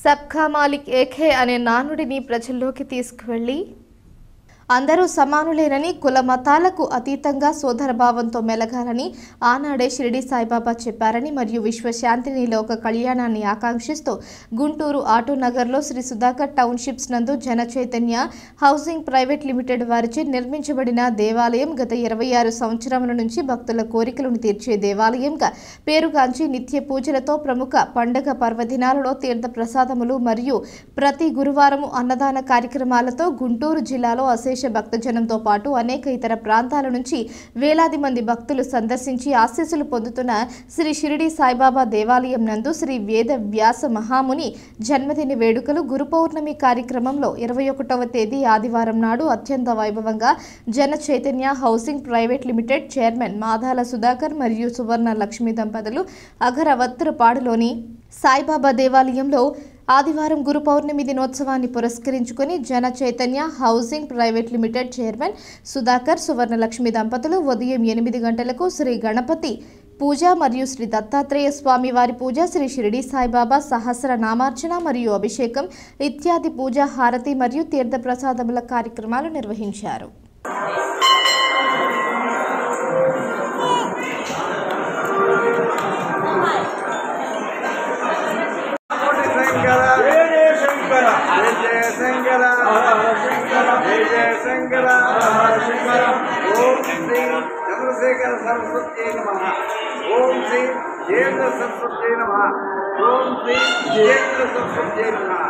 సబ్కా మాలిక్ ఏకే అనే నానుడిని ప్రజల్లోకి తీసుకువెళ్లి అందరూ సమానులేనని కుల మతాలకు అతీతంగా సోదరభావంతో మెలగాలని ఆనాడే షిరిడి సాయిబాబా చెప్పారని మరియు విశ్వశాంతిని లోక కళ్యాణాన్ని ఆకాంక్షిస్తూ గుంటూరు ఆటోనగర్లో శ్రీ సుధాకర్ టౌన్షిప్స్ నందు జన చైతన్య హౌసింగ్ ప్రైవేట్ లిమిటెడ్ వారిచే నిర్మించబడిన దేవాలయం గత 26 సంవత్సరముల నుంచి భక్తుల కోరికలను తీర్చే దేవాలయంగా పేరుగాంచి నిత్య పూజలతో ప్రముఖ పండుగ పర్వదినాలలో తీర్థ ప్రసాదములు మరియు ప్రతి గురువారం అన్నదాన కార్యక్రమాలతో గుంటూరు జిల్లాలో భక్తజనంతో పాటు అనేక ఇతర ప్రాంతాల నుంచి వేలాది మంది భక్తులు సందర్శించి ఆశీస్సులు పొందుతున్న శ్రీ షిరిడి సాయిబాబా దేవాలయం నందు శ్రీ వేద వ్యాస మహాముని జన్మదిన వేడుకలు గురు పౌర్ణమి కార్యక్రమంలో 21వ తేదీ ఆదివారం నాడు అత్యంత వైభవంగా జన Chaitanya housing private limited chairman Madala Sudhakar మరియు సువర్ణ లక్ష్మి దంపతులు అగరవత్తురపాడులోని సాయిబాబా దేవాలయంలో ఆదివారం గురు పౌర్ణమి దినోత్సవాన్ని పురస్కరించుకొని జన Chaitanya housing private limited chairman Sudhakar Suvarnalakshmi దంపతులు ఉదయం 8 గంటలకు శ్రీ గణపతి పూజ మరియు శ్రీ దత్తాత్రేయ స్వామి వారి పూజ శ్రీ షిరిడి సాయిబాబా సహస్ర నామార్చన మరియు అభిషేకం ఇత్యాది పూజ హారతి మరియు తీర్థ ప్రసాదముల కార్యక్రమాలు నిర్వహించారు. चंद्रशेखर सरस्वती नमः. ओम श्री जयेंद्र सरस्वती नमः. ओम श्री जयेंद्र सरस्वती नमः.